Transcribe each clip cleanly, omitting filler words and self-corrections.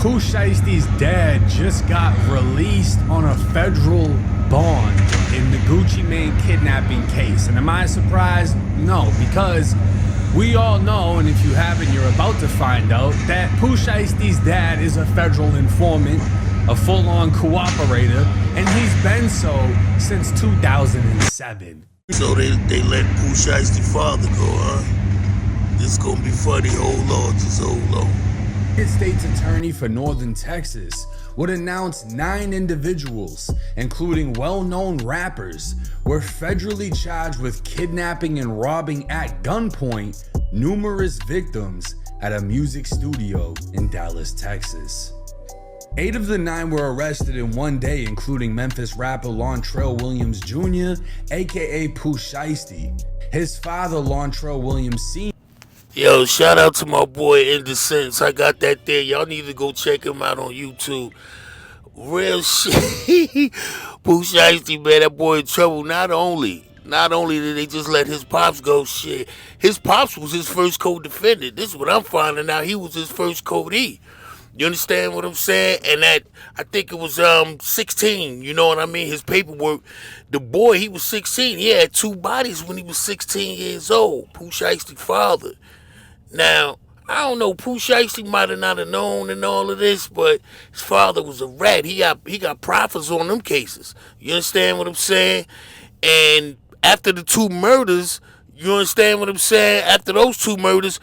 Pooh Shiesty's dad just got released on a federal bond in the Gucci Mane kidnapping case. And am I surprised? No, because we all know, and if you haven't, you're about to find out, that Pooh Shiesty's dad is a federal informant, a full-on cooperator, and he's been so since 2007. So they let Pooh Shiesty's father go, huh? This gonna be funny. Hold on, just hold on. The State's attorney for Northern Texas would announce 9 individuals, including well-known rappers, were federally charged with kidnapping and robbing at gunpoint numerous victims at a music studio in Dallas, Texas. 8 of the 9 were arrested in one day, including Memphis rapper Lontrell Williams Jr., aka Pooh Shiesty, his father Lontrell Williams Sr. Yo, shout out to my boy In The Sense. I got that there. Y'all need to go check him out on YouTube. Real shit. Pooh Shiesty, man, that boy in trouble. Not only did they just let his pops go, shit. His pops was his first co-defendant. This is what I'm finding out. He was his first co-D. You understand what I'm saying? And that, I think it was 16, you know what I mean? His paperwork, the boy, he was 16. He had 2 bodies when he was 16 years old. Pooh Shiesty's father. Now, I don't know, Pooh Shiesty might have not have known and all of this, but his father was a rat. He got profits on them cases. You understand what I'm saying? And after the 2 murders, you understand what I'm saying? After those 2 murders,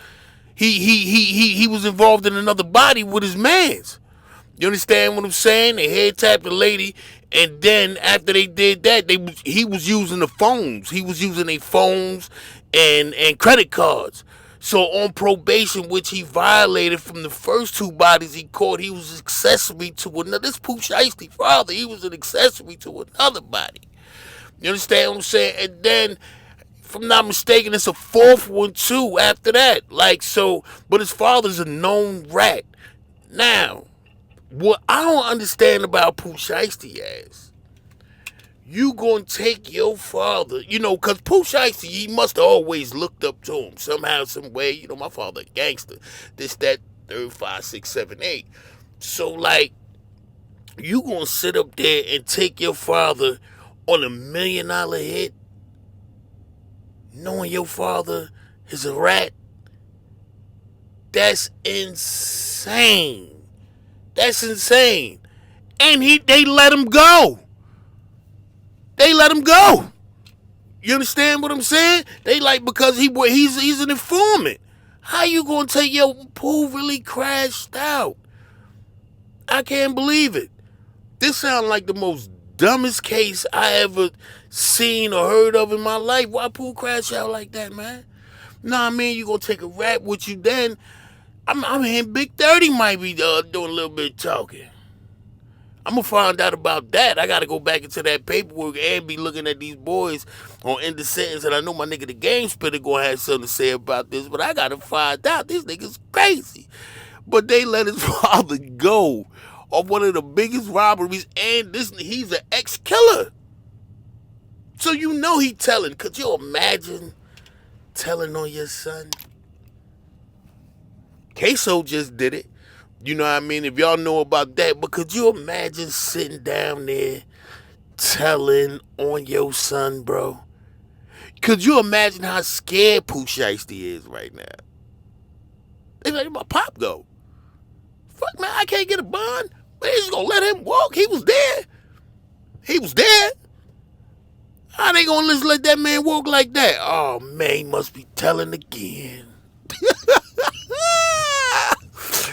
he was involved in another body with his mans. You understand what I'm saying? They head tapped the lady, and then after they did that, he was using the phones. He was using their phones and credit cards. So on probation, which he violated from the first 2 bodies he caught, he was accessory to another. This Pooh Shiesty father, he was an accessory to another body. You understand what I'm saying? And then, if I'm not mistaken, it's a 4th one too after that. Like, so, but his father's a known rat. Now, what I don't understand about Pooh Shiesty is, you gonna take your father, you know, because Pooh Shiesty, he must have always looked up to him somehow, some way. You know, my father a gangster. This, that, 3, 5, 6, 7, 8. So, like, you gonna sit up there and take your father on $1 million hit, knowing your father is a rat? That's insane. That's insane. And they let him go. They let him go. You understand what I'm saying? They like, because he's an informant. How you gonna take your Pooh really crashed out? I can't believe it. This sounds like the most dumbest case I ever seen or heard of in my life. Why Pooh crash out like that, man? Nah, man, you gonna take a rap with you then? I'm hearing Big 30 might be doing a little bit of talking. I'm going to find out about that. I got to go back into that paperwork and be looking at these boys on End the Sentence. And I know my nigga, the Game Spitter, going to have something to say about this. But I got to find out. This nigga's crazy. But they let his father go on one of the biggest robberies. And he's an ex-killer. So you know he telling. Could you imagine telling on your son? Queso just did it. You know what I mean? If y'all know about that. But could you imagine sitting down there telling on your son, bro? Could you imagine how scared Pooh Shiesty is right now? They let my pop go. Fuck, man, I can't get a bond. Man, just gonna let him walk. He was there. He was there. How they gonna just let that man walk like that? Oh, man, he must be telling again.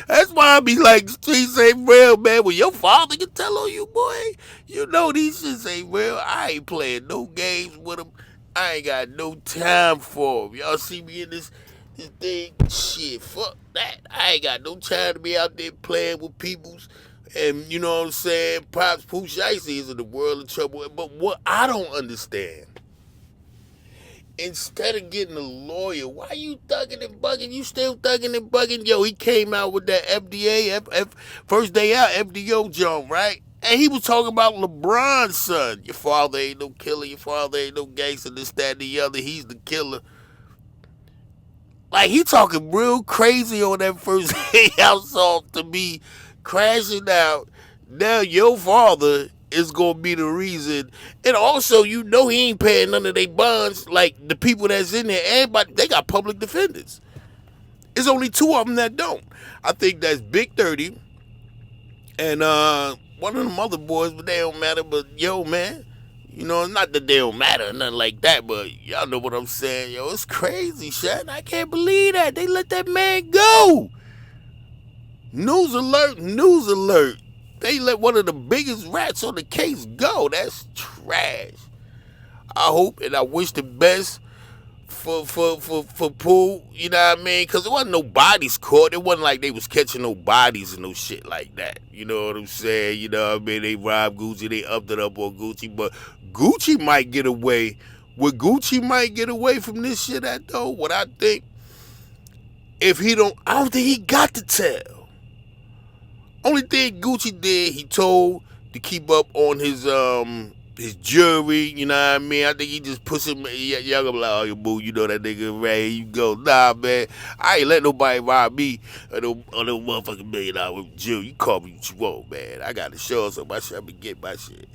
That's why I be like, streets ain't real, man. When your father can tell on you, boy, you know these shits ain't real. I ain't playing no games with them. I ain't got no time for them. Y'all see me in this thing? Shit, fuck that. I ain't got no time to be out there playing with peoples. And you know what I'm saying? Pops Pooh Shiesty is in the world of trouble. But what I don't understand, instead of getting a lawyer, why you thugging and bugging? You still thugging and bugging? Yo, he came out with that FDA, first day out, FDO jump, right? And he was talking about LeBron's son. Your father ain't no killer. Your father ain't no gangster, this, that, and the other. He's the killer. Like, he talking real crazy on that first day out song to me crashing out. Now your father is gonna be the reason, and also he ain't paying none of their bonds. Like the people that's in there, everybody they got public defenders. It's only two of them that don't. I think that's Big 30 and one of them other boys, but they don't matter. But yo, man, not that they don't matter, nothing like that. But y'all know what I'm saying, yo. It's crazy, shit. I can't believe that they let that man go. News alert! News alert! They let one of the biggest rats on the case go. That's trash. I hope and I wish the best for Pooh, you know what I mean? Because it wasn't no bodies caught. It wasn't like they was catching no bodies and no shit like that. You know what I'm saying? You know what I mean? They robbed Gucci. They upped it up on Gucci. But Gucci might get away. What Gucci might get away from this shit at, though, what I think, I don't think he got to tell. Only thing Gucci did, he told to keep up on his jewelry, you know what I mean? I think he just pushed him, y'all gonna be like, oh, you boo, you know that nigga, right? Here you go. Nah, man, I ain't let nobody rob me on no motherfucking $1 million jewelry. You call me what you want, man. I got to show some my shit, I been getting my shit.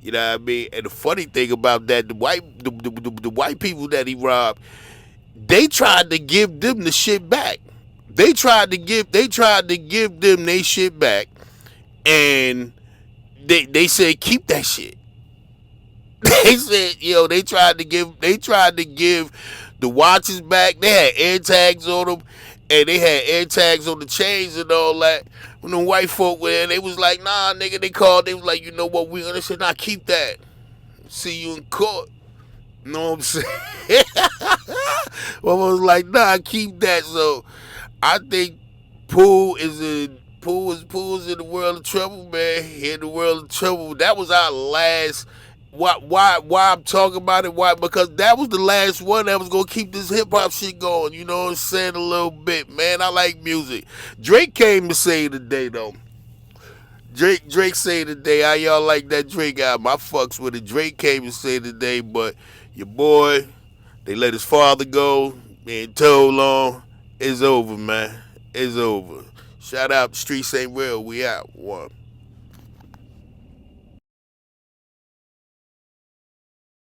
You know what I mean? And the funny thing about that, the white people that he robbed, they tried to give them the shit back. They tried to give them their shit back, and they said keep that shit. They said, they tried to give the watches back. They had air tags on them, and they had air tags on the chains and all that. When the white folk were there, they was like, nah, nigga. They called. They was like, you know what? They said, nah, keep that. See you in court. You know what I'm saying? Well, I was like, nah, keep that. So I think Pooh is in the world of trouble, man. He in the world of trouble. That was our last. Why I'm talking about it? Why? Because that was the last one that was gonna keep this hip hop shit going. You know what I'm saying? A little bit, man. I like music. Drake came to say today though. Drake say today. How y'all like that Drake album? I fucks with it. Drake came to say today, but your boy, they let his father go. Being told long. It's over, man. It's over. Shout out, Streets Ain't Real. We out. One.